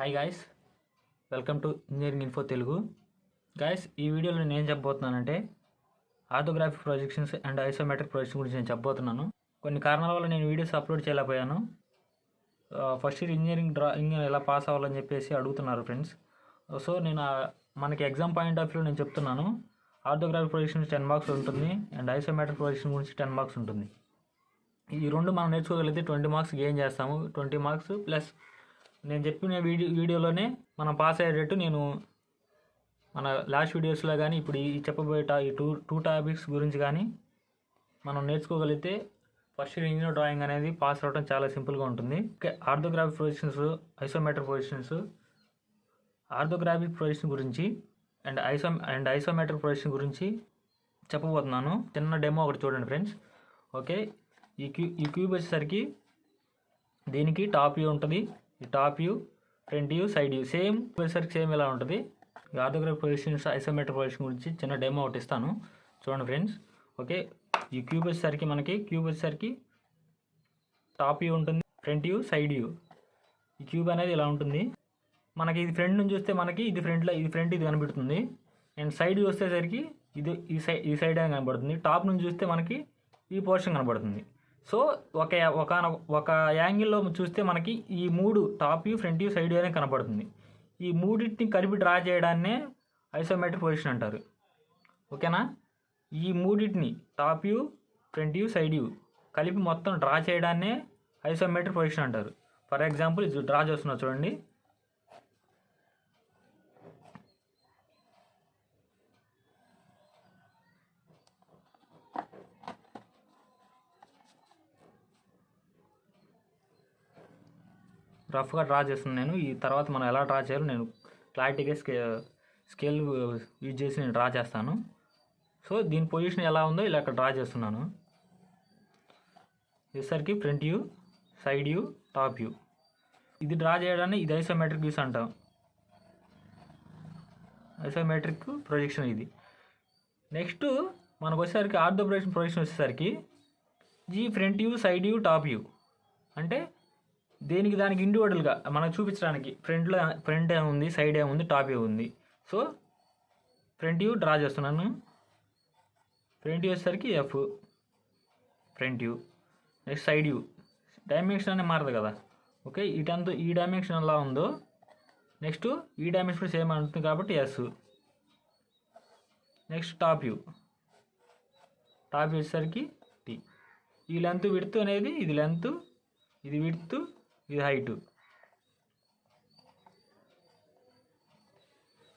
Hi guys, welcome to engineering info Telugu. Guys, ఈ వీడియోలో నేను ఏం చెప్పబోతున్నానంటే orthographic projections and isometric projection గురించి నేను చెప్పబోతున్నాను. కొన్ని కారణాల వల్ల నేను వీడియోస్ అప్లోడ్ చేయలేకపోయాను. ఫస్ట్ ఇయర్ ఇంజనీరింగ్ డ్రాయింగ్ ఎలా పాస్ అవ్వాలని చెప్పేసి అడుగుతున్నారు ఫ్రెండ్స్. సో నేను మనకి ఎగ్జామ్ పాయింట్ ఆఫ్ వ్యూ నేను చెప్తున్నాను. ఆర్థోగ్రాఫిక్ ప్రొజెక్షన్స్ 10 మార్క్స్ ఉంటుంది అండ్ ఐసోమెట్రిక్ ప్రొజెక్షన్ గురించి 10 మార్క్స్ ఉంటుంది. ఈ రెండు మనం నేర్చుకోగలిగితే 20 మార్క్స్ గెయిన్ చేస్తాము. 20 మార్క్స్ ప్లస్ నేను చెప్పిన వీడియోలోనే మనం పాస్ అయ్యేటట్టు నేను మన లాస్ట్ వీడియోస్లో కానీ ఇప్పుడు ఈ చెప్పబోయే ఈ టూ టాపిక్స్ గురించి కానీ మనం నేర్చుకోగలిగితే ఫస్ట్ ఇయర్ ఇంజనీర్ డ్రాయింగ్ అనేది పాస్ అవ్వడం చాలా సింపుల్గా ఉంటుంది. Orthographic projections, isometric projections, orthographic projection గురించి అండ్ ఐసోమెట్రిక్ ప్రొజెక్షన్ గురించి చెప్పబోతున్నాను. చిన్న డెమో ఒకటి చూడండి ఫ్రెండ్స్. ఓకే, ఈ క్యూబ్ వచ్చేసరికి దీనికి టాప్ వ్యూ ఉంటుంది. ఈ top view, front view, side view same వచ్చేసరికి సేమ్ ఇలా ఉంటుంది. ఈ ఆర్థోగ్రాఫిక్ ప్రొజెక్షన్స్, ఐసోమెట్రిక్ ప్రొజెక్షన్ గురించి చిన్న డెమో ఒకటి ఇస్తాను చూడండి ఫ్రెండ్స్. ఓకే, ఈ క్యూబ్ వచ్చేసరికి టాప్ వ్యూ ఉంటుంది, ఫ్రంట్ వ్యూ, సైడ్ వ్యూ. ఈ క్యూబ్ అనేది ఇలా ఉంటుంది. మనకి ఇది ఫ్రంట్ నుంచి చూస్తే మనకి ఇది ఫ్రంట్ ఇది కనబడుతుంది. అండ్ సైడ్ వ్యూ వచ్చేసరికి ఈ సైడ్ అని కనబడుతుంది. టాప్ నుంచి చూస్తే మనకి ఈ పోర్షన్ కనబడుతుంది. సో ఒక యాంగిల్లో చూస్తే మనకి ఈ మూడు top view, front view, side view అనేది కనపడుతుంది. ఈ మూడింటిని కలిపి డ్రా చేయడాన్నే ఐసోమెట్రిక్ పొజిషన్ అంటారు. ఓకేనా? ఈ మూడింటిని top view, front view, side view కలిపి మొత్తం డ్రా చేయడాన్నే ఐసోమెట్రిక్ పొజిషన్ అంటారు. ఫర్ ఎగ్జాంపుల్ ఇది డ్రా చేస్తున్నా చూడండి. రఫ్గా డ్రా చేస్తున్నాను నేను. ఈ తర్వాత మనం ఎలా డ్రా చేయాలో నేను క్లారిటీగా స్కేల్ యూజ్ చేసి నేను డ్రా చేస్తాను. సో దీని పొజిషన్ ఎలా ఉందో ఇలా డ్రా చేస్తున్నాను. ఇసరికి front view, side view, top view ఇది డ్రా చేయడాన్ని ఇది ఐసోమెట్రిక్ వ్యూస్ అంటాం. ఐసోమెట్రిక్ ప్రొజెక్షన్ ఇది. నెక్స్ట్ మనకు వచ్చేసరికి ఆర్థోగ్రాఫిక్ ప్రొజెక్షన్ వచ్చేసరికి ఈ front view, side view, top view అంటే దానికి ఇండివిజువల్గా మనకు చూపించడానికి ఫ్రంట్ ఏముంది, సైడ్ ఏముంది, టాప్ ఏముంది. సో ఫ్రంట్ వ్యూ డ్రా చేస్తున్నాను. ఫ్రంట్ వ్యూ వచ్చేసరికి F front view. Next side view dimension అనేది మారదు కదా. ఓకే, ఈ డైమెన్షన్ ఎలా ఉందో నెక్స్ట్ ఈ డైమెన్షన్ సేమ్ ఉంటుంది కాబట్టి ఎస్. నెక్స్ట్ టాప్ వ్యూ వచ్చేసరికి టీ. ఈ లెంత్ విడ్త్ అనేది ఇది లెంత్, ఇది విడ్త్, ఇది హైటు.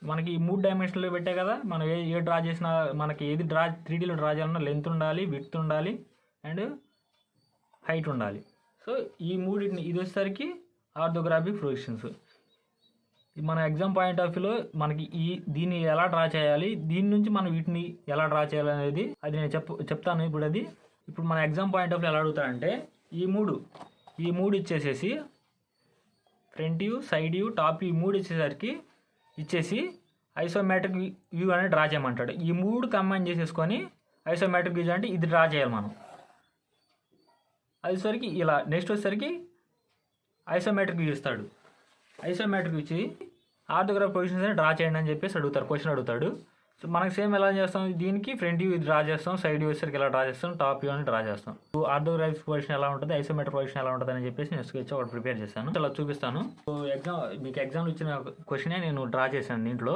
మనకి ఈ 3 డైమెన్షన్లో పెట్టే కదా. మనం ఏ డ్రా చేసినా మనకి ఏది 3Dలో డ్రా చేయాలన్నా లెంత్ ఉండాలి, విడ్త్ ఉండాలి అండ్ హైట్ ఉండాలి. సో ఈ మూడింటిని ఇది వచ్చేసరికి ఆర్థోగ్రాఫిక్ ప్రొజెక్షన్స్. మన ఎగ్జామ్ పాయింట్ ఆఫ్ వ్యూలో మనకి దీన్ని ఎలా డ్రా చేయాలి, దీని నుంచి మనం వీటిని ఎలా డ్రా చేయాలి అనేది అది నేను చెప్తాను ఇప్పుడు. ఇప్పుడు మన ఎగ్జామ్ పాయింట్ ఆఫ్ వ్యూ ఎలా అడుగుతారంటే ఈ మూడు ఇచ్చేసేసి front view, side view, top view 3 ఇచ్చేసి ఐసోమెట్రిక్ వ్యూ అనేది డ్రా చేయమంటాడు. ఈ 3 కంబైన్ చేసేసుకొని ఐసోమెట్రిక్ వ్యూ అంటే ఇది డ్రా చేయాలి మనం. అది వచ్చేసరికి ఇలా. నెక్స్ట్ వచ్చేసరికి ఐసోమెట్రిక్ వ్యూ ఇస్తాడు. ఐసోమెట్రిక్ ఇచ్చి ఆర్థోగ్రాఫిక్ పొజిషన్స్ డ్రా చేయండి అని చెప్పేసి క్వశ్చన్ అడుగుతాడు. సో మనకి సేమ్ ఎలా చేస్తాం, దీనికి ఫ్రంట్ వ్యూ డ్రా చేస్తాం, సైడ్ వ్యూ వచ్చేసరికి ఎలా డ్రా చేస్తాం, టాప్ వ్యూ అని డ్రా చేస్తాం. ఆర్థోగ్రాఫిక్ పొజిషన్ ఎలా ఉంటుంది, ఐసోమెట్రిక్ పొజిషన్ ఎలా ఉంటుంది అని చెప్పేసి నేను స్కెచ్ ఒకటి ప్రిపేర్ చేశాను. అలా చూపిస్తాను. మీకు ఎగ్జామ్ ఇచ్చిన క్వశ్చనే నేను డ్రా చేశాను. దీంట్లో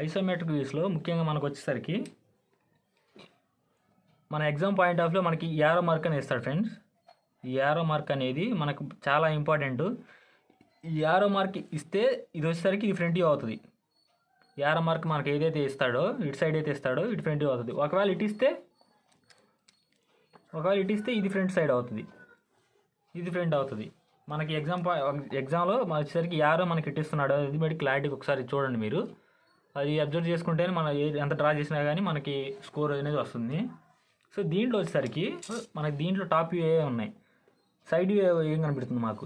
ఐసోమెట్రిక్ వ్యూస్లో ముఖ్యంగా మనకు వచ్చేసరికి మన ఎగ్జామ్ పాయింట్ ఆఫ్ వ్యూలో మనకి యారో మార్క్ అని ఇస్తాడు ఫ్రెండ్స్. ఈ యారో మార్క్ అనేది మనకు చాలా ఇంపార్టెంట్. ఈ యారో మార్క్ ఇస్తే ఇది వచ్చేసరికి ఇది ఫ్రంట్ వ్యూ అవుతుంది. యారో మార్క్ మనకి ఏదైతే ఇస్తాడో ఇటు సైడ్ అయితే ఇస్తాడో ఇటు ఫ్రంట్ వ్యూ అవుతుంది. ఒకవేళ ఇటు ఇస్తే ఇది ఫ్రంట్ సైడ్ అవుతుంది, ఇది ఫ్రంట్ అవుతుంది. మనకి ఎగ్జామ్లో వచ్చేసరికి యారో మనకి ఇట్టిస్తున్నాడు. అది బట్టి క్లారిటీకి ఒకసారి చూడండి మీరు. అది అబ్జర్వ్ చేసుకుంటేనే మనం ఎంత డ్రా చేసినా కానీ మనకి స్కోర్ అనేది వస్తుంది. సో దీంట్లో వచ్చేసరికి మనకి దీంట్లో టాప్ వ్యూ ఉన్నాయి, సైడ్ వ్యూ ఏం కనబడుతుంది మాకు,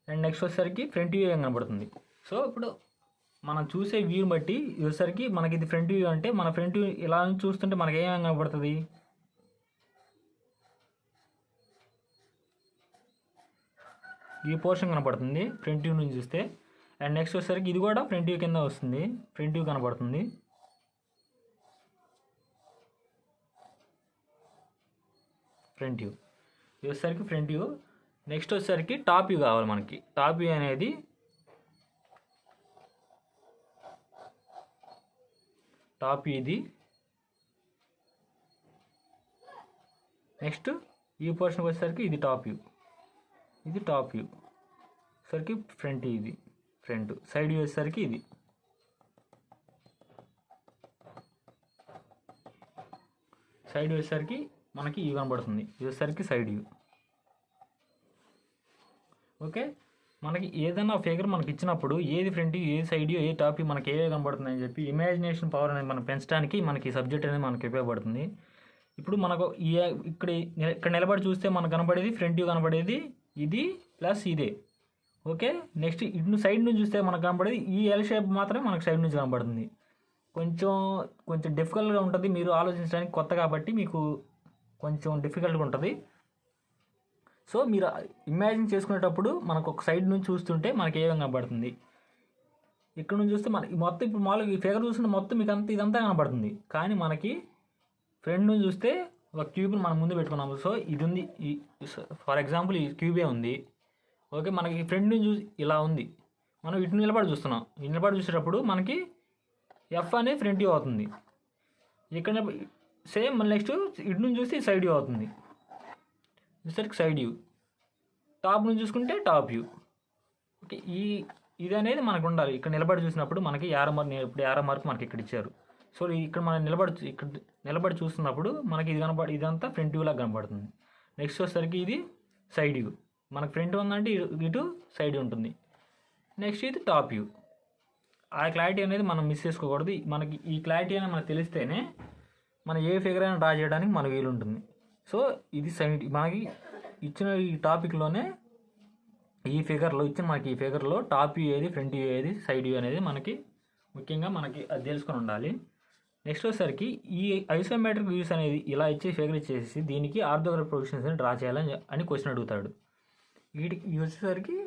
అండ్ నెక్స్ట్ వచ్చేసరికి ఫ్రంట్ వ్యూ ఏం కనబడుతుంది. సో ఇప్పుడు మనం చూసే వ్యూని బట్టి వచ్చేసరికి మనకి ఇది ఫ్రంట్ వ్యూ అంటే మన ఫ్రంట్ వ్యూ ఇలా చూస్తుంటే మనకి ఏమేమి కనబడుతుంది, ఈ పోర్షన్ కనపడుతుంది ఫ్రంట్ వ్యూ నుంచి చూస్తే. అండ్ నెక్స్ట్ వచ్చేసరికి ఇది కూడా ఫ్రంట్ వ్యూ కింద వస్తుంది, ఫ్రంట్ వ్యూ కనపడుతుంది. ఫ్రంట్ వ్యూ ఇది వచ్చేసరికి ఫ్రంట్ వ్యూ. నెక్స్ట్ వచ్చేసరికి టాప్ వ్యూ కావాలి మనకి. టాప్ వ్యూ అనేది టాప్ వ్యూ ఇది. నెక్స్ట్ ఈ పోర్షన్కి వచ్చేసరికి ఇది టాప్ వ్యూ, ఇది టాప్ వ్యూ సరికి ఫ్రంట్, ఇది ఫ్రంట్. సైడ్ వ్యూ వచ్చేసరికి ఇది. సైడ్ వచ్చేసరికి మనకి ఇవి కనబడుతుంది, ఇది వచ్చేసరికి సైడ్ వ్యూ. ఓకే, మనకి ఏదైనా ఫిగర్ మనకి ఇచ్చినప్పుడు ఏది ఫ్రంట్ వ్యూ, ఏది సైడ్ వ్యూ, ఏ టాప్ వ్యూ మనకి ఏవే కనబడుతుంది అని చెప్పి ఇమాజినేషన్ పవర్ అనేది మనం పెంచడానికి మనకి ఈ సబ్జెక్ట్ అనేది మనకి ఉపయోగపడుతుంది. ఇప్పుడు మనకు ఇక్కడ నిలబడి చూస్తే మనకు కనబడేది ఫ్రంట్ వ్యూ కనబడేది ఇది ప్లస్ ఇదే. ఓకే, నెక్స్ట్ ఇటు సైడ్ నుంచి చూస్తే మనకు కనబడేది ఈ ఎల్ షేప్ మాత్రమే మనకు సైడ్ నుంచి కనబడుతుంది. కొంచెం డిఫికల్ట్గా ఉంటుంది, మీరు ఆలోచించడానికి కొత్త కాబట్టి మీకు కొంచెం డిఫికల్ట్గా ఉంటుంది. సో మీరు ఇమాజిన్ చేసుకునేటప్పుడు మనకు ఒక సైడ్ నుంచి చూస్తుంటే మనకి ఏ విధంగా కనబడుతుంది, ఇక్కడ నుంచి చూస్తే మనకి మొత్తం ఇప్పుడు మామూలుగా ఈ ఫిగర్ చూస్తుంటే మొత్తం మీకు ఇదంతా కనబడుతుంది. కానీ మనకి ఫ్రంట్ నుంచి చూస్తే ఒక క్యూబ్ని మనం ముందు పెట్టుకున్నాము. సో ఇది ఉంది, ఫర్ ఎగ్జాంపుల్ ఈ క్యూబే ఉంది. ఓకే, మనకి ఫ్రంట్ నుంచి చూసి ఇలా ఉంది, మనం ఇటు నిలబడి చూస్తున్నాం. నిలబడి చూసేటప్పుడు మనకి ఎఫ్ అనేది ఫ్రంట్ వ్యూ అవుతుంది. ఇక్కడ సేమ్ మన నెక్స్ట్ ఇటు నుంచి చూస్తే సైడ్ వ్యూ అవుతుంది, చూసరికి సైడ్ వ్యూ. టాప్ నుంచి చూసుకుంటే టాప్ వ్యూ. ఓకే, ఇది అనేది మనకు ఉండాలి. ఇక్కడ నిలబడి చూసినప్పుడు మనకి ఇప్పుడు 50 మార్క్ మనకి ఇక్కడ ఇచ్చారు. సో ఇక్కడ మనం నిలబడి చూస్తున్నప్పుడు మనకి ఇదంతా ఫ్రంట్ వ్యూ లాగా కనబడుతుంది. నెక్స్ట్ వచ్చేసరికి ఇది సైడ్ వ్యూ. మనకు ఫ్రంట్ ఉందంటే ఇటు సైడ్ ఉంటుంది. నెక్స్ట్ ఇది టాప్ వ్యూ. ఆ క్లారిటీ అనేది మనం మిస్ చేసుకోకూడదు. మనకి ఈ క్లారిటీ అనేది మనకు తెలిస్తేనే మనం ఏ ఫిగర్ అయినా డ్రా చేయడానికి మనకు వీలు ఉంటుంది. సో ఇది సైడ్ మనకి ఇచ్చిన ఈ టాపిక్లోనే ఈ ఫిగర్లో టాప్ వ్యూ ఏది, ఫ్రంట్ వ్యూ ఏది, సైడ్ వ్యూ అనేది మనకి ముఖ్యంగా అది తెలుసుకొని ఉండాలి. నెక్స్ట్ వచ్చేసరికి ఈ ఐసోమెట్రిక్ వ్యూస్ అనేది ఇలా ఇచ్చి ఫిగర్ ఇచ్చేసి దీనికి ఆర్థోగ్రాఫిక్ ప్రొజెక్షన్స్ డ్రా చేయాలని క్వశ్చన్ అడుగుతాడు. వీటికి వచ్చేసరికి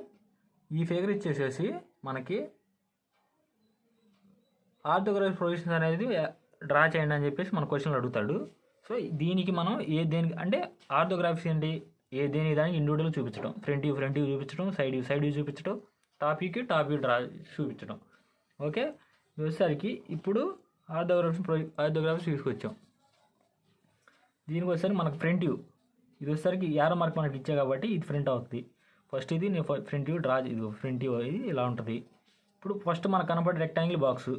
ఈ ఫిగర్ ఇచ్చేసేసి మనకి ఆర్థోగ్రాఫిక్ ప్రొజెక్షన్స్ అనేది డ్రా చేయండి అని చెప్పేసి మన క్వశ్చన్లు అడుగుతాడు. సో దీనికి మనం దేనికి అంటే ఆర్థోగ్రాఫిక్స్ ఏంటి, దానికి ఇండివిజువల్ చూపించడం, ఫ్రంట్ వ్యూ చూపించడం, సైడ్ వ్యూ చూపించడం, టాప్ వ్యూ డ్రా చూపించడం. ఓకే, వచ్చేసరికి ఇప్పుడు ఆర్థోగ్రాఫిక్స్ తీసుకొచ్చాం. దీనికి వచ్చేసరికి మనకు ఫ్రంట్ వ్యూ, ఇది వచ్చేసరికి 50 మార్క్ మనకి ఇచ్చా కాబట్టి ఇది ఫ్రంట్ అవుతుంది. ఫస్ట్ ఇది నేను ఫ్రంట్ వ్యూ డ్రా, ఇది ఫ్రంట్ వ్యూ ఇది ఇలా ఉంటుంది. ఇప్పుడు ఫస్ట్ మనకు కనపడే రెక్టాంగిల్ బాక్స్.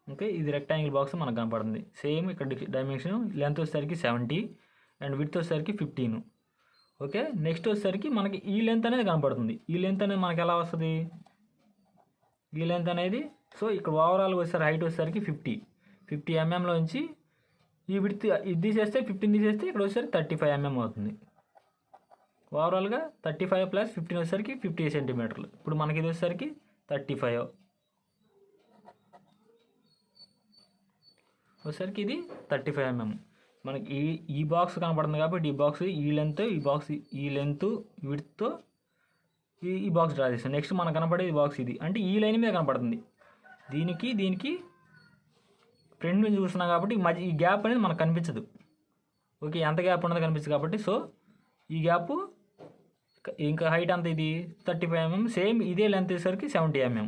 ఓకే, ఇది రెక్టాంగిల్ బాక్స్ మనకు కనపడుతుంది. సేమ్ ఇక్కడ డైమెన్షన్ లెంత్ వచ్చేసరికి 70 అండ్ విడ్త్ వచ్చేసరికి 15. ఓకే, నెక్స్ట్ వచ్చేసరికి మనకి ఈ లెంత్ అనేది కనపడుతుంది. ఈ లెంత్ అనేది మనకి ఎలా వస్తుంది, ఈ లెంత్ అనేది సో ఇక్కడ ఓవరాల్గా వచ్చేసరికి హైట్ వచ్చేసరికి 50 ఎంఎంలో నుంచి ఈ విడ్త్ ఇది తీసేస్తే 15 తీసేస్తే ఇక్కడ వచ్చేసరికి 35 ఎంఎం అవుతుంది. ఓవరాల్గా 35 + 15 వచ్చేసరికి 50 సెంటీమీటర్లు. ఇప్పుడు మనకి ఇది వచ్చేసరికి 35 వచ్చేసరికి ఇది 35 ఎంఎం. మనకి ఈ బాక్స్ కనపడుతుంది కాబట్టి ఈ బాక్స్ ఈ లెంత్ విడ్త్తో ఈ బాక్స్ డ్రా చేస్తాం. నెక్స్ట్ మనకు కనపడేది బాక్స్ ఇది అంటే ఈ లైన్ మీద కనపడుతుంది. దీనికి ఫ్రంట్ నుంచి చూస్తున్నాం కాబట్టి ఈ గ్యాప్ అనేది మనకు కనిపించదు. ఓకే, ఎంత గ్యాప్ ఉన్నది కనిపించదు కాబట్టి సో ఈ గ్యాప్ ఇంకా హైట్ అంత ఇది 35 ఎంఎం. సేమ్ ఇదే లెంత్ వచ్చేసరికి 70 ఎంఎం.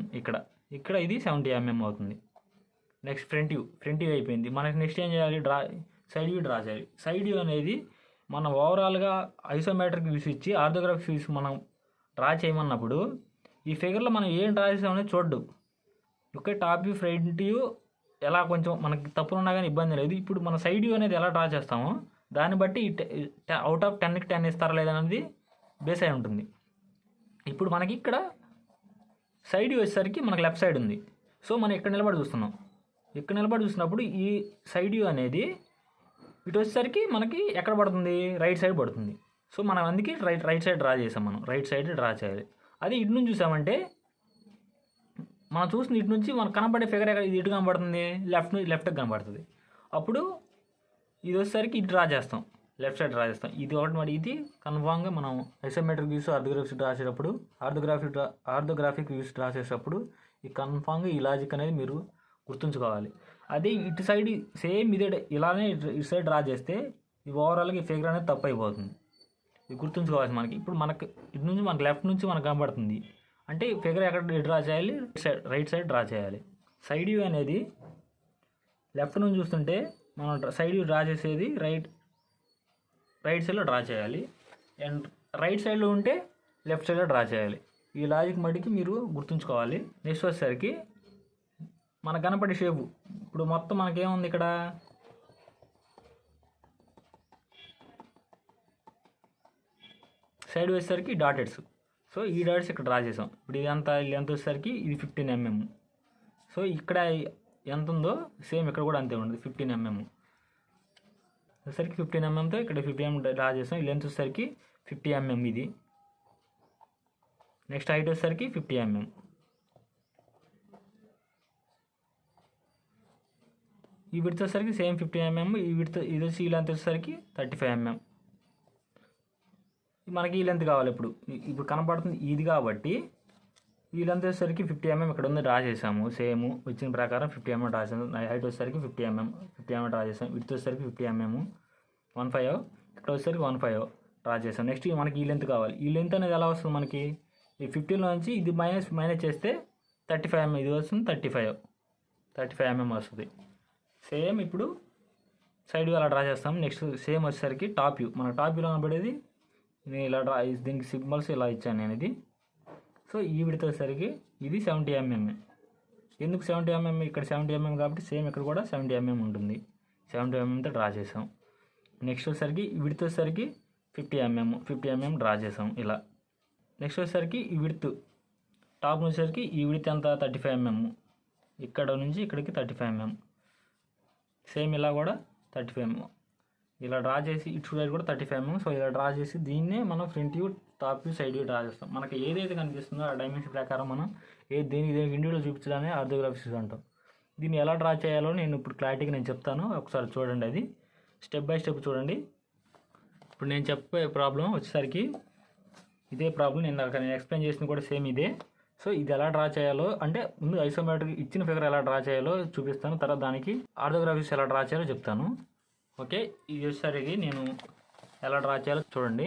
ఇక్కడ ఇది 70 ఎంఎం అవుతుంది. నెక్స్ట్ ఫ్రంట్ వ్యూ అయిపోయింది. మనకి నెక్స్ట్ ఏం చేయాలి, సైడ్ వ్యూ డ్రా చేయాలి. సైడ్ వ్యూ అనేది మనం ఓవరాల్గా ఐసోమెట్రిక్ వ్యూస్ ఇచ్చి ఆర్థోగ్రాఫిక్ వ్యూస్ మనం డ్రా చేయమన్నప్పుడు ఈ ఫిగర్లో మనం ఏం డ్రా చేసామనేది చూడ్డు. Okay, top view front view ఎలా కొంచెం మనకి తప్పులు ఉన్నా కానీ ఇబ్బంది లేదు. ఇప్పుడు మన సైడ్ వ్యూ అనేది ఎలా డ్రా చేస్తామో దాన్ని బట్టి అవుట్ ఆఫ్ 10కి 10 ఇస్తారా లేదనేది బేస్ అయి ఉంటుంది. ఇప్పుడు మనకి ఇక్కడ సైడ్ వ్యూ వచ్చేసరికి మనకి లెఫ్ట్ సైడ్ ఉంది. సో మనం ఇక్కడ నిలబడి చూస్తున్నాం. ఇక్కడ నిలబడి చూసినప్పుడు ఈ సైడ్ వ్యూ అనేది ఇటు వచ్చేసరికి మనకి ఎక్కడ పడుతుంది, రైట్ సైడ్ పడుతుంది. సో మనం అందుకే రైట్ సైడ్ డ్రా చేసాం. మనం రైట్ సైడ్ డ్రా చేయాలి. అది ఇటు నుంచి చూసామంటే మనం చూసిన ఇటు నుంచి మనకు కనబడే ఫిగర్ ఇది ఇటు కనబడుతుంది, లెఫ్ట్కి కనబడుతుంది. అప్పుడు ఇది వచ్చేసరికి ఇటు డ్రా చేస్తాం. లెఫ్ట్ సైడ్ డ్రా చేస్తాం. ఇది ఒకటి మరి ఇది కన్ఫామ్గా మనం ఐసోమెట్రిక్ వ్యూస్ ఆర్థోగ్రాఫిక్ డ్రా చేసేటప్పుడు ఆర్థోగ్రాఫిక్ వ్యూస్ డ్రా చేసేటప్పుడు ఈ కన్ఫామ్గా ఈ లాజిక్ అనేది మీరు గుర్తుంచుకోవాలి. అదే ఇటు సైడ్ సేమ్ ఇదే ఇలానే ఇటు సైడ్ డ్రా చేస్తే ఈ ఓవరాల్గా ఈ ఫిగర్ అనేది తప్పు అయిపోతుంది. ఇది గుర్తుంచుకోవాల్సి మనకి. ఇప్పుడు మనకి ఇటు నుంచి మనకి లెఫ్ట్ నుంచి మనకు కనబడుతుంది అంటే ఫిగర్ ఎక్కడ డ్రా చేయాలి, రైట్ సైడ్ డ్రా చేయాలి. సైడ్ వ్యూ అనేది లెఫ్ట్ నుంచి చూస్తుంటే మనం సైడ్ వ్యూ డ్రా చేసేది రైట్ సైడ్లో డ్రా చేయాలి. అండ్ రైట్ సైడ్లో ఉంటే లెఫ్ట్ సైడ్లో డ్రా చేయాలి. ఈ లాజిక్ మటుకి మీరు గుర్తుంచుకోవాలి. నెక్స్ట్ వచ్చేసరికి మనకు కనపడే షేపు ఇప్పుడు మొత్తం మనకేముంది ఇక్కడ సైడ్ వచ్చేసరికి డాటెడ్స్. సో ఈ డాట్స్ ఇక్కడ డ్రా చేసాం. ఇప్పుడు ఇదంతా లెంత్ వచ్చేసరికి ఇది 15 mm. సో ఇక్కడ ఎంత ఉందో సేమ్ ఇక్కడ కూడా అంతే ఉండదు 15 mm. వచ్చేసరికి 15 mmతో ఇక్కడ 50 mm డ్రా చేసాం. ఈ లెంత్ వచ్చేసరికి 50 mm ఇది. నెక్స్ట్ హైట్ వచ్చేసరికి 50 mm. ఈ విడ్త్ వచ్చేసరికి సేమ్ 50 mm. ఈ విడ్త్ ఇది వచ్చి ఈ లెంత్ వచ్చేసరికి 35 mm. మనకి ఈ లెంత్ కావాలి. ఇప్పుడు కనపడుతుంది ఇది కాబట్టి ఈ లెంత్ వచ్చేసరికి 50 mm ఇక్కడ ఉంది డ్రా చేసాము. సేమ్ వచ్చిన ప్రకారం 50 mm డ్రా చేసాము. హైట్ వచ్చేసరికి 50 mm డ్రా చేసాం. విడ్త్ వచ్చేసరికి 50 mm 1.5 ఇక్కడ వచ్చేసరికి 1.5 డ్రా చేసాం. నెక్స్ట్ మనకి ఈ లెంత్ కావాలి. ఈ లెంత్ అనేది ఎలా వస్తుంది మనకి ఈ 15లో నుంచి ఇది మైనస్ చేస్తే 35 mm ఇది వస్తుంది 35 mm వస్తుంది. సేమ్ ఇప్పుడు సైడ్ వ్యూ అలా డ్రా చేస్తాం. నెక్స్ట్ సేమ్ వచ్చేసరికి టాప్ వ్యూ. మన టాప్ వ్యూలో కనబడేది నేను ఇలా డ్రా దీనికి సింబల్స్ ఇలా ఇచ్చాను నేను ఇది. సో ఈ విడత వచ్చేసరికి ఇది 70 mm. ఎందుకు 70 mm ఇక్కడ 70 mm కాబట్టి సేమ్ ఇక్కడ కూడా 70 mm ఉంటుంది. 70 mmతో డ్రా చేసాం. నెక్స్ట్ వచ్చేసరికి ఈ విడత వచ్చేసరికి 50 mm డ్రా చేసాం ఇలా. నెక్స్ట్ వచ్చేసరికి ఈ విడత్ టాప్ వచ్చేసరికి ఈ విడత్ ఎంత 35 mm. ఇక్కడ నుంచి ఇక్కడికి 35 mm. సేమ్ ఇలా కూడా 35 mm ఇలా డ్రా చేసి ఇటు సైడ్ కూడా 35 mm. సో ఇలా డ్రా చేసి దీన్నే మనం front view top view side view draw చేస్తాం. మనకి ఏదైతే కనిపిస్తుందో ఆ డైమెన్షన్ ప్రకారం మనం దేనికి ఇండివిజువల్ చూపించడాన్ని ఆర్థోగ్రాఫిక్స్ అంటాం. దీన్ని ఎలా డ్రా చేయాలో నేను ఇప్పుడు క్లారిటీగా నేను చెప్తాను. ఒకసారి చూడండి, అది స్టెప్ బై స్టెప్ చూడండి. ఇప్పుడు నేను చెప్పే ప్రాబ్లం వచ్చేసరికి ఇదే ప్రాబ్లం నేను ఎక్స్ప్లెయిన్ చేసింది కూడా సేమ్ ఇదే. సో ఇది ఎలా డ్రా చేయాలో అంటే ముందు ఐసోమెట్రిక్ ఇచ్చిన ఫిగర్ ఎలా డ్రా చేయాలో చూపిస్తాను. తర్వాత దానికి ఆర్థోగ్రాఫిక్స్ ఎలా డ్రా చేయాలో చెప్తాను. ఓకే, ఇది వచ్చేసరికి నేను ఎలా డ్రా చేయాలో చూడండి.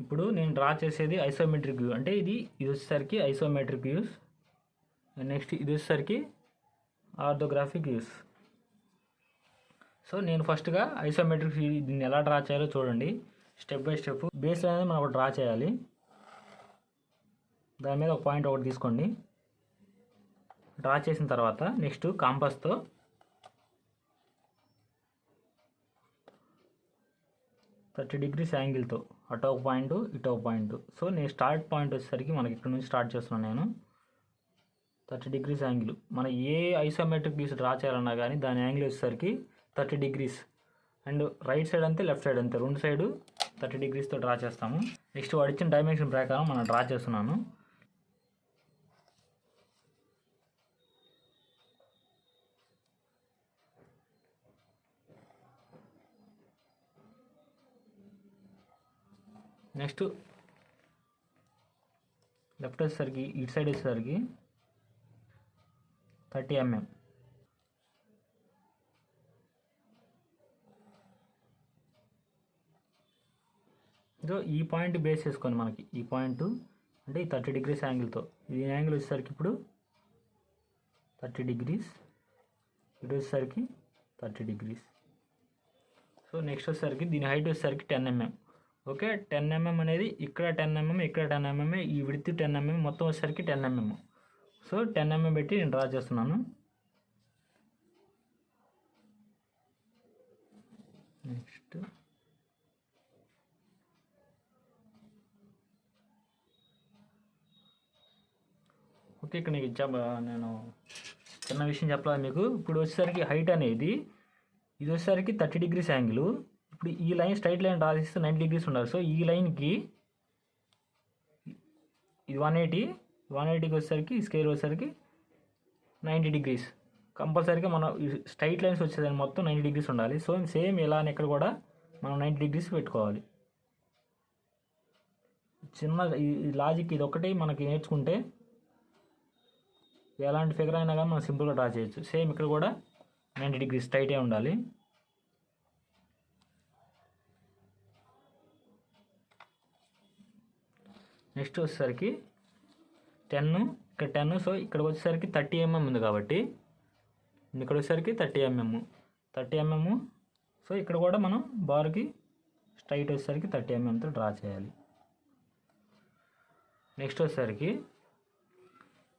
ఇప్పుడు నేను డ్రా చేసేది ఐసోమెట్రిక్ వ్యూ అంటే ఇది వచ్చేసరికి ఐసోమెట్రిక్ వ్యూస్. నెక్స్ట్ ఇది వచ్చేసరికి ఆర్థోగ్రాఫిక్ వ్యూస్. సో నేను ఫస్ట్గా ఐసోమెట్రిక్ వ్యూ దీన్ని ఎలా డ్రా చేయాలో చూడండి. స్టెప్ బై స్టెప్ బేస్ అనేది మనం ఒకటి డ్రా చేయాలి. దాని మీద ఒక పాయింట్ ఒకటి తీసుకోండి. డ్రా చేసిన తర్వాత నెక్స్ట్ కాంపాస్తో 30 degrees యాంగిల్తో అటు ఒక పాయింట్ ఇటు ఒక పాయింట్. సో నేను స్టార్ట్ పాయింట్ వచ్చేసరికి మనకి ఇక్కడ నుంచి స్టార్ట్ చేస్తున్నాను నేను 30 degrees యాంగిల్. మన ఏ ఐసోమెట్రిక్ వ్యూస్ డ్రా చేయాలన్నా కానీ దాని యాంగిల్ వచ్చేసరికి 30 degrees. అండ్ రైట్ సైడ్ అంతే లెఫ్ట్ సైడ్ అంతే రెండు సైడు 30 degreesతో డ్రా చేస్తాము. నెక్స్ట్ వాడు ఇచ్చిన డైమెన్షన్ ప్రకారం మనం డ్రా చేస్తున్నాను. నెక్స్ట్ లెఫ్ట్ వచ్చేసరికి ఇటు సైడ్ వచ్చేసరికి 30 mm. సో ఈ పాయింట్ బేస్ చేసుకొని మనకి ఈ పాయింట్ అంటే ఈ 30 degrees యాంగిల్తో ఈ యాంగిల్ వచ్చేసరికి ఇప్పుడు 30 degrees, ఇటు వచ్చేసరికి 30 degrees. సో నెక్స్ట్ వచ్చేసరికి దీని హైట్ వచ్చేసరికి 10 mm. ఓకే, 10 mm అనేది ఇక్కడ 10 mm ఇక్కడ 10 mm ఈ విడ్త్ 10 mm మొత్తం వచ్చేసరికి 10 mm. సో 10 mm పెట్టి నేను డ్రా చేస్తున్నాను. నెక్స్ట్ ఓకే, ఇక్కడ నీకు నేను చిన్న విషయం చెప్పాలి మీకు. ఇప్పుడు వచ్చేసరికి హైట్ అనేది ఇది వచ్చేసరికి 30 degrees యాంగిల్. ఇప్పుడు ఈ లైన్ స్ట్రైట్ లైన్ డ్రా చేస్తే 90 degrees ఉండాలి. సో ఈ లైన్కి ఇది 180కి వచ్చేసరికి స్కేర్ వచ్చేసరికి 90 degrees. కంపల్సరీగా మనం స్ట్రైట్ లైన్స్ వచ్చేదాన్ని మొత్తం 90 degrees ఉండాలి. సో సేమ్ ఇలానే ఇక్కడ కూడా మనం 90 డిగ్రీస్ పెట్టుకోవాలి. చిన్న ఈ లాజిక్ ఇది ఒకటి మనకి నేర్చుకుంటే ఎలాంటి ఫిగర్ అయినా కానీ మనం సింపుల్గా డ్రా చేయొచ్చు. సేమ్ ఇక్కడ కూడా 90 డిగ్రీస్ స్ట్రైటే ఉండాలి. నెక్స్ట్ వచ్చేసరికి 10, ఇక్కడ 10, సో ఇక్కడికి వచ్చేసరికి 30 mm ఉంది కాబట్టి ఇక్కడ వచ్చేసరికి 30 mm. సో ఇక్కడ కూడా మనం బార్కి స్ట్రైట్ వచ్చేసరికి 30 mmతో డ్రా చేయాలి. నెక్స్ట్ వచ్చేసరికి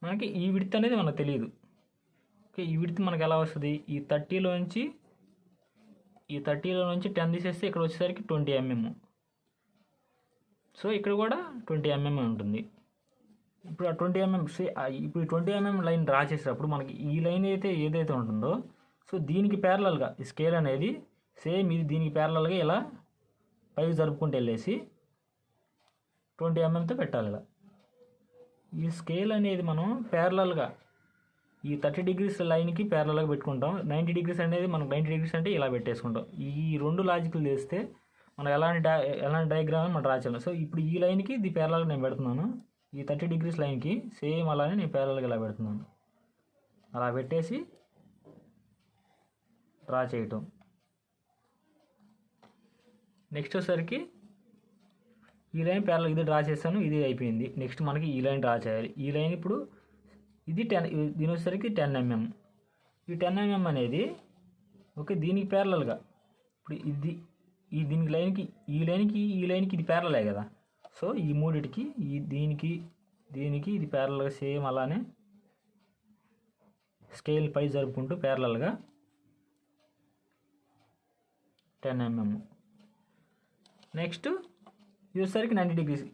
మనకి ఈ విడ్త్ అనేది మనకు తెలియదు. ఓకే, ఈ విడ్త్ మనకు ఎలా వస్తుంది? ఈ 30లో నుంచి 10 తీసేస్తే ఇక్కడ వచ్చేసరికి 20 mm. సో ఇక్కడ కూడా 20 mm ఉంటుంది. ఇప్పుడు ఆ 20 mm ఇప్పుడు 20 mm లైన్ డ్రా చేసేటప్పుడు మనకి ఈ లైన్ ఏదైతే ఉంటుందో సో దీనికి ప్యారలల్గా ఈ స్కేల్ అనేది సేమ్ ఇది దీనికి ప్యారలల్గా ఇలా పైకి జరుపుకుంటూ వెళ్ళేసి 20 mmతో పెట్టాలి. ఇలా ఈ స్కేల్ అనేది మనం ప్యారలల్గా ఈ 30 డిగ్రీస్ లైన్కి ప్యారలల్గా పెట్టుకుంటాం. 90 డిగ్రీస్ అనేది మనకు 90 డిగ్రీస్ అంటే ఇలా పెట్టేసుకుంటాం. ఈ 2 లాజిక్లు చేస్తే మనం ఎలాంటి డయాగ్రామ్ మనం డ్రా చేయాలి. సో ఇప్పుడు ఈ లైన్కి ఇది ప్యారలల్గా నేను పెడుతున్నాను. ఈ 30 డిగ్రీస్ లైన్కి సేమ్ అలానే నేను ప్యారలల్గా ఇలా పెడుతున్నాను. అలా పెట్టేసి డ్రా చేయటం. నెక్స్ట్ వచ్చేసరికి ఈ లైన్ ప్యారలల్ ఇది డ్రా చేస్తాను, ఇది అయిపోయింది. నెక్స్ట్ మనకి ఈ లైన్ డ్రా చేయాలి. ఈ లైన్ ఇప్పుడు ఇది 10, దీని వచ్చేసరికి 10 mm. ఈ 10 mm అనేది ఓకే దీనికి ప్యారలల్గా ఇప్పుడు దీనికి లైన్కి ఈ లైన్కి ఇది ప్యారలలే కదా. సో ఈ మూడిటికి దీనికి ఇది ప్యారలల్గా సేమ్ అలానే స్కేల్ పై జరుపుకుంటూ ప్యారలల్గా 10 mm. నెక్స్ట్ ఇది వచ్చేసరికి 90 డిగ్రీస్.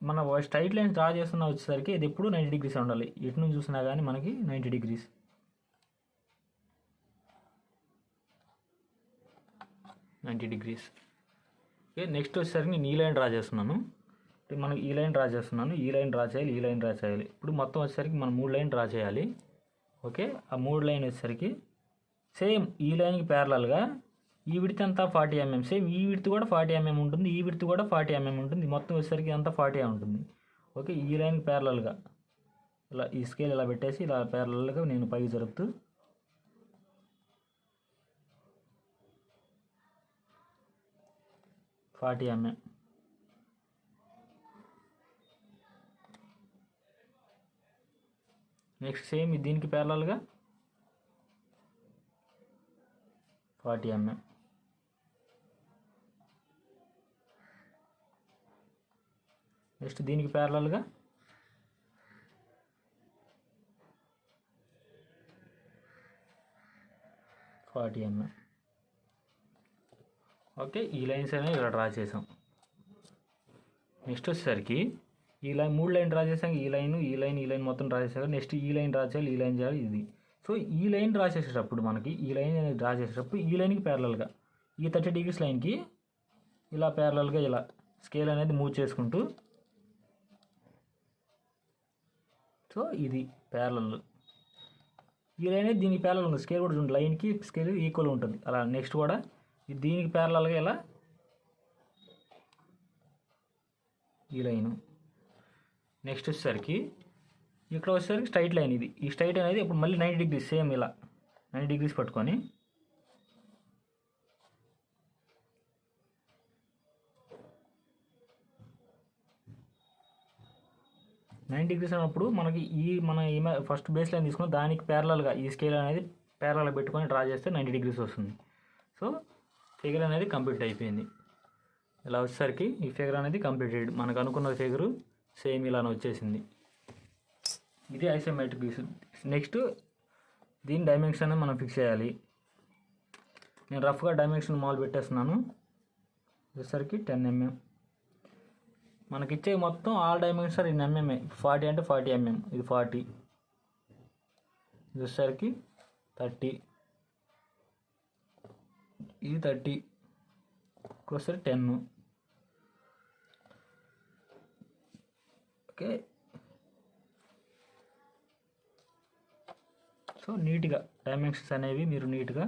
మన స్ట్రైట్ లైన్ డ్రా చేస్తున్న వచ్చేసరికి ఇది ఎప్పుడు 90 డిగ్రీస్ ఉండాలి. ఎటు నుంచి చూసినా కానీ మనకి 90 డిగ్రీస్. ఓకే, నెక్స్ట్ వచ్చేసరికి నేను ఈ లైన్ డ్రా చేస్తున్నాను. మనకి ఈ లైన్ డ్రా చేస్తున్నాను, ఈ లైన్ డ్రా చేయాలి. ఇప్పుడు మొత్తం వచ్చేసరికి మనం 3 లైన్ డ్రా చేయాలి. ఓకే, ఆ 3 లైన్ వచ్చేసరికి సేమ్ ఈ లైన్కి ప్యారలల్గా ఈ విడ్త్ అంతా 40 mm. సేమ్ ఈ విడ్త్ కూడా 40 mm ఉంటుంది, ఈ విడ్త్ కూడా 40 mm ఉంటుంది. మొత్తం వచ్చేసరికి అంతా 40 ఉంటుంది. ఓకే, ఈ లైన్కి ప్యారలల్గా ఇలా ఈ స్కేల్ ఇలా పెట్టేసి ఇలా ప్యారలల్గా నేను పైకి జరుపుతూ $40 mm. నెక్స్ట్ సేమ్ దీనికి ప్యారలల్గా 40 mm. నెక్స్ట్ దీనికి ప్యారలల్గా 40 mm. ఓకే, ఈ లైన్స్ అనేవి ఇలా డ్రా చేసాం. నెక్స్ట్ వచ్చేసరికి ఈ లైన్ 3 లైన్ డ్రా చేసాం. ఈ లైన్ మొత్తం డ్రా చేసాక నెక్స్ట్ ఈ లైన్ డ్రా చేయాలి, ఈ లైన్ చేయాలి, ఇది. సో ఈ లైన్ డ్రా చేసేటప్పుడు మనకి ఈ లైన్ అనేది డ్రా చేసేటప్పుడు ఈ లైన్కి ప్యారలల్గా ఈ 30 డిగ్రీస్ లైన్కి ఇలా ప్యారలల్గా ఇలా స్కేల్ అనేది మూవ్ చేసుకుంటూ సో ఇది ప్యారలల్. ఈ లైన్ అనేది దీనికి ప్యారలల్ ఉంది. స్కేల్ కూడా చూడండి, లైన్కి స్కేల్ ఈక్వల్ ఉంటుంది. అలా నెక్స్ట్ కూడా దీనికి ప్యారలల్గా ఇలా ఈ లైను. నెక్స్ట్ వచ్చేసరికి ఇక్కడ వచ్చేసరికి స్ట్రైట్ లైన్ ఇది. ఈ స్ట్రైట్ అనేది ఇప్పుడు మళ్ళీ 90 డిగ్రీస్ సేమ్ ఇలా 90 డిగ్రీస్ పట్టుకొని అన్నప్పుడు మనకి మన ఫస్ట్ బేస్ లైన్ తీసుకుని దానికి ప్యారలల్గా ఈ స్కేల్ అనేది ప్యారలల్గా పెట్టుకొని డ్రా చేస్తే 90 డిగ్రీస్ వస్తుంది. సో ఫిగర్ అనేది కంప్లీట్ అయిపోయింది. ఇలా వచ్చేసరికి ఈ ఫిగర్ అనేది కంప్లీటెడ్. మనకు అనుకున్న ఫిగరు సేమ్ ఇలానే వచ్చేసింది. ఇది ఐసోమెట్రిక్. నెక్స్ట్ దీని డైమెన్షన్ మనం ఫిక్స్ చేయాలి. నేను రఫ్గా డైమెన్షన్ మాల్ పెట్టేస్తున్నాను. వచ్చేసరికి 10 mm. మనకిచ్చే మొత్తం ఆల్ డైమెన్షన్ ఇన్ mm. 40 అంటే 40 mm, ఇది 40. ఇది వచ్చేసరికి 30, ఇది 30, ఒకసారి 10. ఓకే, సో నీట్గా డైమెన్షన్స్ అనేవి మీరు నీట్గా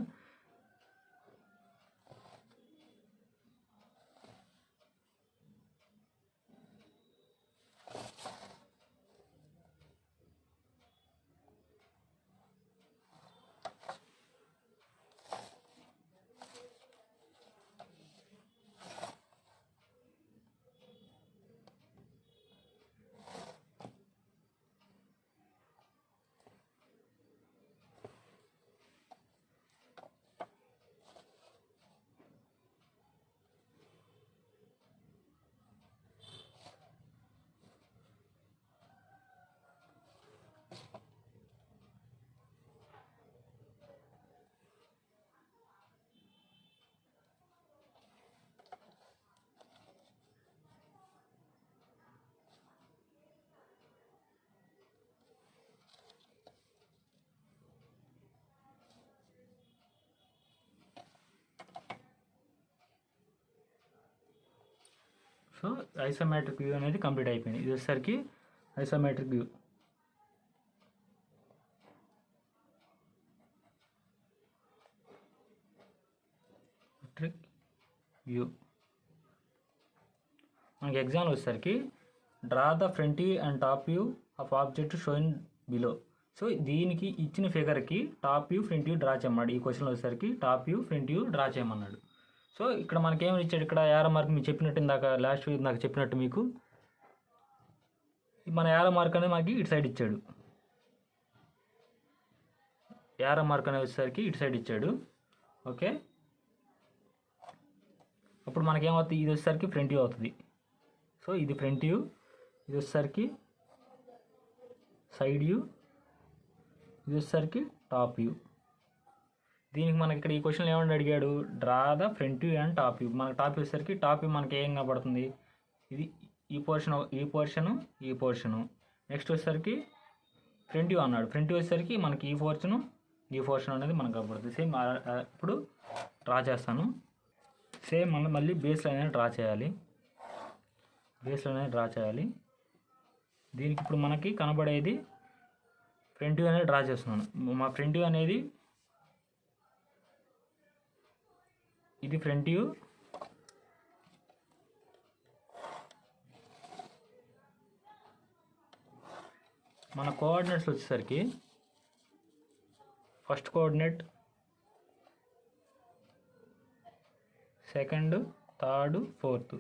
సో ఐసోమెట్రిక్ వ్యూ అనేది కంప్లీట్ అయిపోయింది. ఇది వచ్చేసరికి ఐసోమెట్రిక్ వ్యూ. వ్యూ మనకి ఎగ్జామ్లో వచ్చేసరికి draw the front view and top view of object shown below. So దీనికి ఇచ్చిన ఫిగర్కి top view front view draw చేయమన్నాడు. ఈ క్వశ్చన్లో వచ్చేసరికి top view front view draw చేయమన్నాడు. సో ఇక్కడ మనకేమి ఇచ్చాడు, ఇక్కడ యారో మార్క్ మీకు చెప్పినట్టు ఇందాక లాస్ట్ వీక్ నాకు చెప్పినట్టు మీకు మన యారో మార్క్ అనేది మనకి ఇటు సైడ్ ఇచ్చాడు. యారో మార్క్ అనేది వచ్చేసరికి ఇటు సైడ్ ఇచ్చాడు. ఓకే, అప్పుడు మనకేమవుతుంది, ఇది వచ్చేసరికి ఫ్రంట్ వ్యూ అవుతుంది. సో ఇది ఫ్రంట్ వ్యూ, ఇది వచ్చేసరికి సైడ్ వ్యూ, ఇది వచ్చేసరికి టాప్ వ్యూ. దీనికి మనకి ఇక్కడ ఈ క్వశ్చన్ ఏమని అడిగాడు, draw the front view and top view. మనకి టాప్ వ్యూ వచ్చేసరికి టాప్ వ్యూ మనకి ఏం కనబడుతుంది, ఇది ఈ పోర్షను. నెక్స్ట్ వచ్చేసరికి ఫ్రంట్ వ్యూ అన్నాడు. ఫ్రంట్ వ్యూ వచ్చేసరికి మనకి ఈ పోర్షన్ అనేది మనకు కనబడుతుంది. సేమ్ ఇప్పుడు డ్రా చేస్తాను. సేమ్ మళ్ళీ బేస్ లైన్ అనేది డ్రా చేయాలి. దీనికి ఇప్పుడు మనకి కనబడేది ఫ్రంట్ వ్యూ అనేది డ్రా చేస్తున్నాను. మా ఫ్రంట్ వ్యూ అనేది ఇది ఫ్రంట్ వ్యూ, మన కోఆర్డినేట్స్ వచ్చేసరికి first coordinate, second, third, fourth.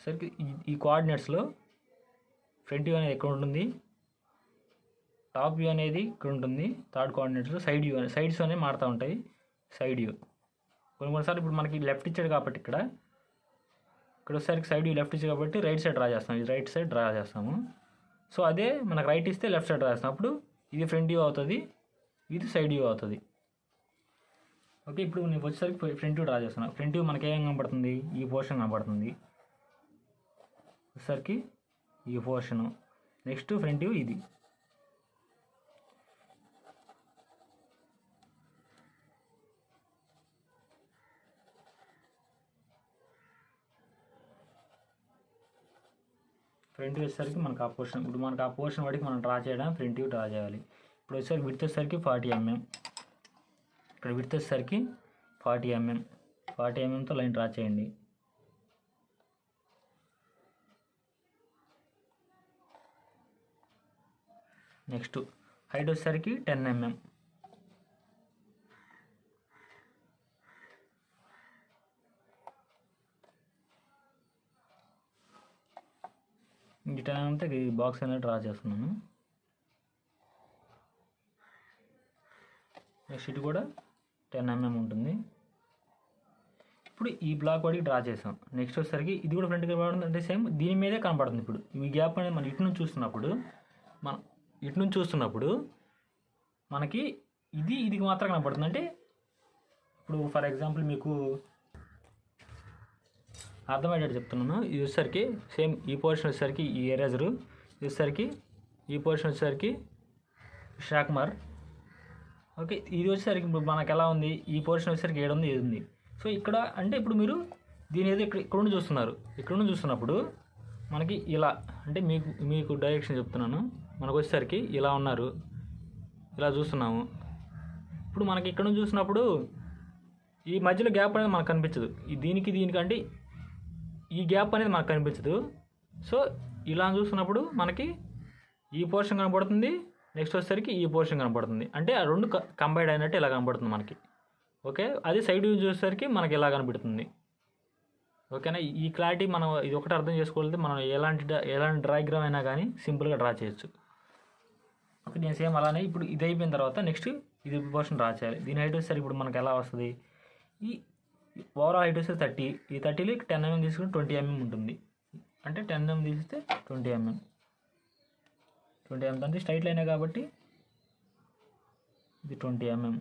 సరికి ఈ కోఆర్డినేట్స్లో ఫ్రంట్ వ్యూ అనేది ఎక్కడ ఉంటుంది, టాప్ వ్యూ అనేది ఇక్కడ ఉంటుంది. థర్డ్ కోఆర్డినేట్స్లో సైడ్స్ అనేవి మారుతూ ఉంటాయి. సైడ్ వ్యూ కొన్నిసార్లు ఇప్పుడు మనకి లెఫ్ట్ ఇచ్చాడు కాబట్టి ఇక్కడ వచ్చేసరికి సైడ్ వ్యూ లెఫ్ట్ ఇచ్చాడు కాబట్టి రైట్ సైడ్ డ్రా చేస్తాం. ఇది రైట్ సైడ్ డ్రా చేస్తాము. సో అదే మనకు రైట్ ఇస్తే లెఫ్ట్ సైడ్ డ్రా చేస్తాం. అప్పుడు ఇది ఫ్రంట్ వ్యూ అవుతుంది, ఇది సైడ్ వ్యూ అవుతుంది. ఓకే, ఇప్పుడు నేను వచ్చేసరికి ఫ్రంట్ వ్యూ డ్రా చేస్తున్నాను. ఫ్రంట్ వ్యూ మనకి ఏం కనబడుతుంది, ఈ పోర్షన్ కనబడుతుంది. వచ్చేసరికి ఈ పోర్షను. నెక్స్ట్ ఫ్రంట్ వ్యూ ఇది. ఫ్రంట్ వ్యూ వచ్చేసరికి మనకు ఆ పోర్షన్, ఇప్పుడు మనకు ఆ పోర్షన్ వాడికి మనం డ్రా చేయడం ఫ్రంట్ వ్యూ డ్రా చేయాలి. ఇప్పుడు వచ్చేసరికి విడ్త్ వచ్చేసరికి 40 mm. ఇక్కడ విడ్త్ వచ్చేసరికి 40 mm. 40 mmతో లైన్ డ్రా చేయండి. నెక్స్ట్ హైట్ వచ్చేసరికి 10 mm. ఈ 10 mmతో ఈ బాక్స్ అనేది డ్రా చేస్తున్నాను. నెక్స్ట్ ఇది కూడా 10 mm ఉంటుంది. ఇప్పుడు ఈ బ్లాక్ వాడికి డ్రా చేసాం. నెక్స్ట్ వచ్చేసరికి ఇది కూడా ఫ్రంట్ కనబడుతుంది, అంటే సేమ్ దీని మీదే కనబడుతుంది. ఇప్పుడు ఈ గ్యాప్ అనేది మనం ఇటు నుంచి చూస్తున్నప్పుడు మనకి ఇది మాత్రం కనబడుతుంది. అంటే ఇప్పుడు ఫర్ ఎగ్జాంపుల్ మీకు అర్థమయ్యేటట్టు చెప్తున్నాను. ఇది వచ్చేసరికి సేమ్ ఈ పోర్షన్ వచ్చేసరికి ఈ ఎరేజరు, ఇది వచ్చేసరికి ఈ పోర్షన్ వచ్చేసరికి షార్ప్నర్. ఓకే, ఇది వచ్చేసరికి ఇప్పుడు మనకు ఎలా ఉంది, ఈ పోర్షన్ వచ్చేసరికి 7 ఉంది, 7 ఉంది. సో ఇక్కడ అంటే ఇప్పుడు మీరు దీని ఏదో ఇక్కడ నుండి చూస్తున్నారు. ఇక్కడ నుండి చూస్తున్నప్పుడు మనకి ఇలా, అంటే మీకు డైరెక్షన్ చెప్తున్నాను. మనకు వచ్చేసరికి ఇలా ఉన్నారు, ఇలా చూస్తున్నాము. ఇప్పుడు మనకి ఇక్కడ నుంచి చూసినప్పుడు ఈ మధ్యలో గ్యాప్ అనేది మనకు కనిపించదు. దీనికంటే ఈ గ్యాప్ అనేది మనకు కనిపించదు. సో ఇలా చూస్తున్నప్పుడు మనకి ఈ పోర్షన్ కనబడుతుంది, నెక్స్ట్ వచ్చేసరికి ఈ పోర్షన్ కనబడుతుంది. అంటే ఆ రెండు కంబైన్ అయినట్టు ఇలా కనబడుతుంది మనకి. ఓకే, అది సైడ్ వ్యూ చూసేసరికి మనకి ఇలా కనబడుతుంది. ఓకేనా, ఈ క్లారిటీ మనం ఇది ఒకటి అర్థం చేసుకోవాలి. మనం ఎలాంటి డయాగ్రామ్ అయినా కానీ సింపుల్గా డ్రా చేయొచ్చు. ఓకే, నేను సేమ్ అలానే ఇప్పుడు ఇది అయిపోయిన తర్వాత నెక్స్ట్ ఇది పోర్షన్ డ్రా చేయాలి. దీని హైట్ వచ్చేసరికి ఇప్పుడు మనకి ఎలా వస్తుంది, ఈ ఓవరాల్ హైట్ వస్తే 30, ఈ 30లో 10 mm తీసుకుంటే 20 mm ఉంటుంది. అంటే 10 mm తీస్తే 20 mm అంటే స్ట్రైట్ లైనే కాబట్టి ఇది 20 mm.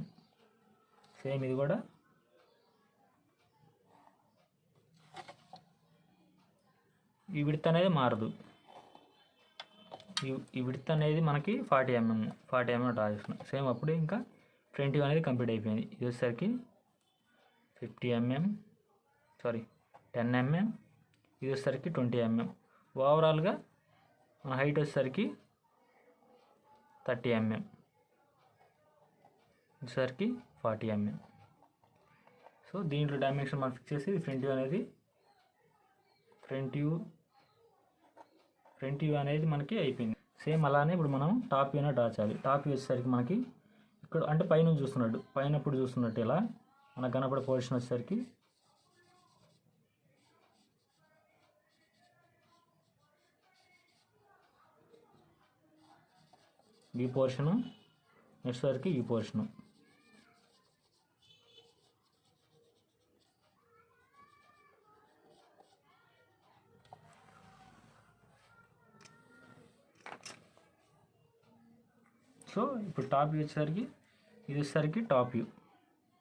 సేమ్ ఇది కూడా ఈ విడ్త్ అనేది మారదు. ఈ విడ్త్ అనేది మనకి 40 mm డ్రా చేస్తున్నాం. సేమ్ అప్పుడు ఇంకా ఫ్రంట్ వ్యూ అనేది కంప్లీట్ అయిపోయింది. ఇది వచ్చేసరికి 10 mm, ఇది వచ్చేసరికి 20 mm. ఓవరాల్గా మన హైట్ వచ్చేసరికి 30 mm, వచ్చేసరికి 40 mm. సో దీంట్లో డైమెన్షన్ మనం ఫిక్స్ చేసి ఫ్రంట్ వ్యూ అనేది ఫ్రంట్ వ్యూ అనేది మనకి అయిపోయింది. సేమ్ అలానే ఇప్పుడు మనం టాప్ వ్యూనే డ్రా చేయాలి. టాప్ వ్యూ వచ్చేసరికి మనకి ఇక్కడ అంటే పైన చూస్తున్నట్టు, పైన ఇప్పుడు చూస్తున్నట్టు ఇలా మనకు కనపడే పొజిషన్ వచ్చేసరికి ఈ పోర్షను, నెక్స్ట్ వరకు ఈ పోర్షను. సో ఇప్పుడు టాప్ వ్యూ వచ్చేసరికి ఇది వచ్చేసరికి టాప్ వ్యూ,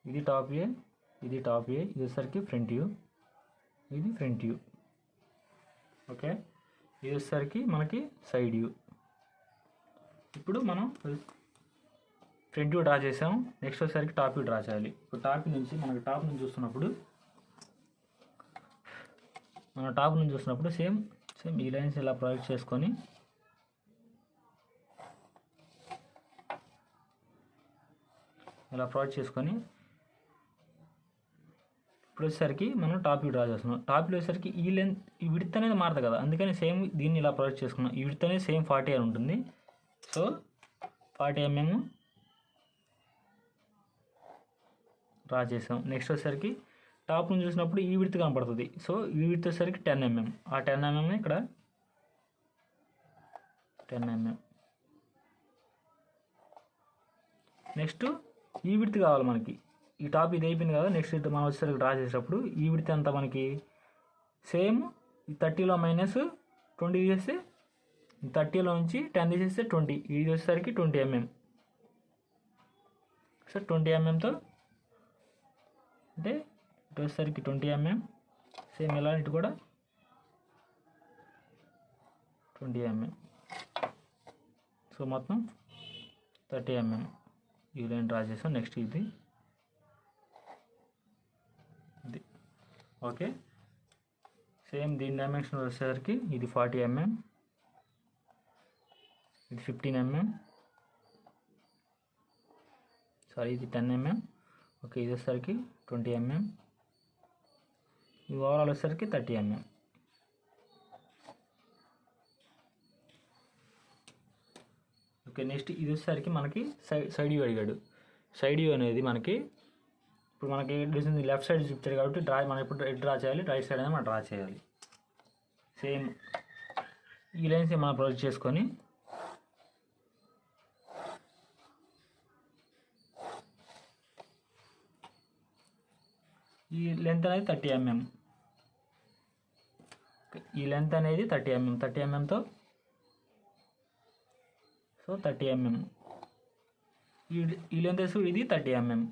ఇది టాప్ వ్యూ, ఇది టాప్ వ్యూ, ఇది వచ్చేసరికి ఫ్రంట్ వ్యూ, ఇది ఫ్రంట్ వ్యూ. ఓకే, ఇది వచ్చేసరికి మనకి సైడ్ వ్యూ. ఇప్పుడు మనం ఫ్రంట్ వ్యూ డ్రా చేసాం. నెక్స్ట్ వచ్చేసరికి టాప్ వ్యూ డ్రా చేయాలి. ఇప్పుడు టాప్ నుంచి మనకి టాప్ నుంచి చూస్తున్నప్పుడు సేమ్ ఈ లైన్స్ ఇలా ప్రాజెక్ట్ చేసుకొని ఇప్పుడు వచ్చేసరికి మనం టాప్ వ్యూ డ్రా చేస్తున్నాం. టాప్ వ్యూ వచ్చేసరికి ఈ లెంత్, ఈ విడ్త్ అనేది మారదు కదా, అందుకని సేమ్ దీన్ని ఇలా ప్రాజెక్ట్ చేసుకున్నాం. ఈ విడ్త్ అనేది సేమ్ 40 అని ఉంటుంది. సో 40 mm డ్రా చేసాం. నెక్స్ట్ వచ్చేసరికి టాప్ నుంచి చూసినప్పుడు ఈ విడ్త్ కనపడుతుంది. సో ఈ విడ్త్ వచ్చేసరికి 10 mm. ఆ 10 mm ఇక్కడ 10 mm. నెక్స్ట్ ఈ విడ్త్ కావాలి మనకి. ఈ టాప్ ఇది అయిపోయింది కదా, నెక్స్ట్ మనం వచ్చేసరికి డ్రా చేసేటప్పుడు ఈ విడ్త్ అంతా మనకి సేమ్ 30లో -20 తీసేస్తే 30లో నుంచి 10 తీసేస్తే 20, ఇది వచ్చేసరికి 20 mm. సో 20 mmతో అంటే ఇటు వచ్చేసరికి 20 mm, సేమ్ ఇలా ఇటు కూడా 20 mm. సో మొత్తం 30 mm ఈ లైన్ డ్రా చేసాం. నెక్స్ట్ ఇది ఓకే, సేమ్ దీని డైమెన్షన్ వచ్చేసరికి ఇది 40 mm, ఇది 15 mm, సారీ ఇది 10 mm. ఓకే, ఇది వచ్చేసరికి 20 mm, ఇది ఓవరాల్ వచ్చేసరికి 30 mm. ఓకే, నెక్స్ట్ ఇది వచ్చేసరికి మనకి సైడ్ వ్యూ అడిగాడు. సైడ్ వ్యూ అనేది మనకి ఇప్పుడు మనకి లెఫ్ట్ సైడ్ చూపించాడు కాబట్టి మనం ఇప్పుడు డ్రా చేయాలి, రైట్ సైడ్ అనేది మనం డ్రా చేయాలి. సేమ్ ఈ లైన్స్ మనం ప్రొజెక్ట్ చేసుకొని ఈ లెంత్ అనేది 30 mm. ఈ లెంత్ అనేది 30 mm, 30 mmతో సో 30 mm. ఈ లెంత్ ఇది 30 mm.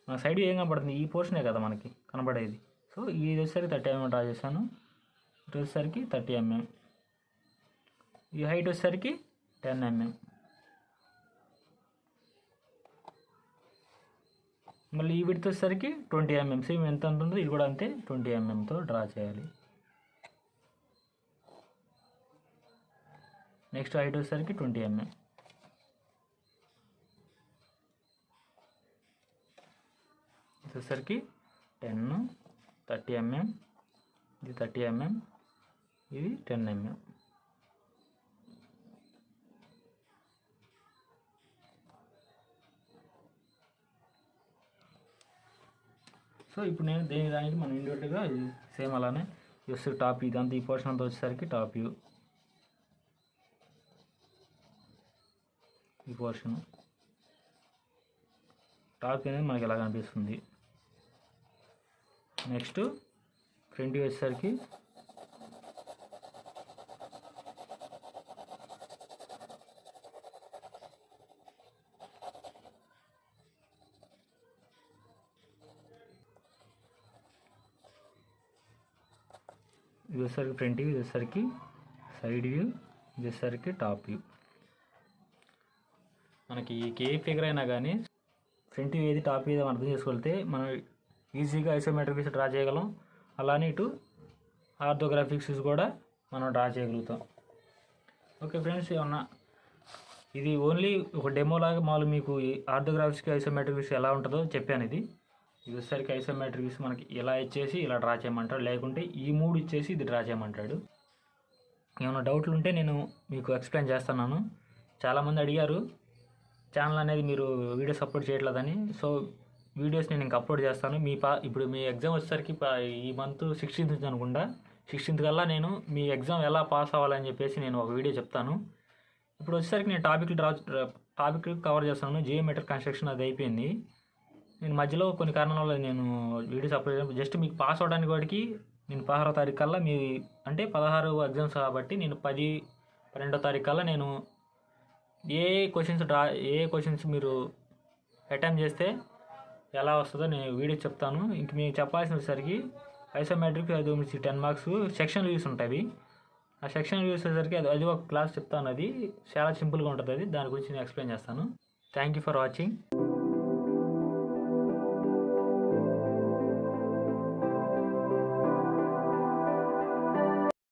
మన సైడ్ ఏం కనపడుతుంది, ఈ పోర్షనే కదా మనకి కనబడేది. సో ఇది వచ్చేసరికి 30 mm డ్రా చేశాను. ఇటు వచ్చేసరికి 30 mm. ఈ హైట్ వచ్చేసరికి 10 mm. మళ్ళీ ఈ విడ్త్ వచ్చేసరికి 20 mm. సేమ్ ఎంత ఉంటుందో ఇది కూడా అంతే 20 mmతో డ్రా చేయాలి. నెక్స్ట్ హైట్ వచ్చేసరికి 20 mm. వచ్చేసరికి 10, 30 mm, ఇది 30 mm, ఇది 10 mm. సో ఇప్పుడు నేను దానికి మనం ఇండివిజువల్గా సేమ్ అలానే జస్ట్ టాప్ ఇదంతా ఈ పోర్షన్ అంతా వచ్చేసరికి టాప్ వ్యూ, ఈ పోర్షన్ టాప్ అనేది మనకి ఎలా కనిపిస్తుంది. నెక్స్ట్ ఫ్రంట్ వ్యూ వచ్చేసరికి ఇది వచ్చేసరికి ఫ్రంట్ వ్యూ, ఇది వచ్చేసరికి సైడ్ వ్యూ, ఇది వచ్చేసరికి టాప్ వ్యూ. మనకి ఏ ఫిగర్ అయినా కానీ ఫ్రంట్ వ్యూ ఏది టాప్ వ్యూ ఏదో అర్థం చేసుకెళ్తే మనం ఈజీగా ఐసోమెట్రిక్ డ్రా చేయగలం. అలానే ఇటు ఆర్థోగ్రాఫిక్స్ కూడా మనం డ్రా చేయగలుగుతాం. ఓకే ఫ్రెండ్స్, ఏమన్నా ఇది ఓన్లీ ఒక డెమో లాగా మామూలు మీకు ఆర్థోగ్రాఫిక్స్ ఐసోమెట్రిక్స్ ఎలా ఉంటుందో చెప్పాను. ఇది వచ్చేసరికి ఐసోమెట్రిక్స్ మనకి ఇలా ఇచ్చేసి ఇలా డ్రా చేయమంటాడు, లేకుంటే ఈ 3 ఇచ్చేసి ఇది డ్రా చేయమంటాడు. ఏమైనా డౌట్లు ఉంటే నేను మీకు ఎక్స్ప్లెయిన్ చేస్తున్నాను. చాలామంది అడిగారు ఛానల్ అనేది మీరు వీడియోస్ అప్లోడ్ చేయట్లేదని. సో వీడియోస్ నేను ఇంకా అప్లోడ్ చేస్తాను. ఇప్పుడు మీ ఎగ్జామ్ వచ్చేసరికి ఈ మంత్ 16th అనుకుంటా, 16th కల్లా నేను మీ ఎగ్జామ్ ఎలా పాస్ అవ్వాలని చెప్పేసి నేను ఒక వీడియో చెప్తాను. ఇప్పుడు వచ్చేసరికి నేను టాపిక్ కవర్ చేస్తాను. జియోమెట్రిక్ కన్స్ట్రక్షన్ అది అయిపోయింది. నేను మధ్యలో కొన్ని కారణాల వల్ల నేను వీడియోస్ అప్లోడ్ చేయడం జస్ట్ మీకు పాస్ అవ్వడానికి వాడికి నేను 16వ తారీఖు కల్లా అంటే 16 ఎగ్జామ్స్ కాబట్టి నేను 12వ తారీఖు కల్లా నేను ఏ క్వశ్చన్స్ మీరు అటెంప్ట్ చేస్తే ఎలా వస్తుందో నేను వీడియో చెప్తాను. ఇంక మీకు చెప్పాల్సిన వచ్చేసరికి ఐసోమెట్రిక్ అది 10 మార్క్స్ సెక్షన్ వ్యూస్ ఉంటాయి. ఆ సెక్షన్ వ్యూస్ వచ్చేసరికి అది ఒక క్లాస్ చెప్తాను. అది చాలా సింపుల్గా ఉంటుంది. దాని గురించి నేను ఎక్స్ప్లెయిన్ చేస్తాను. Thank you for watching.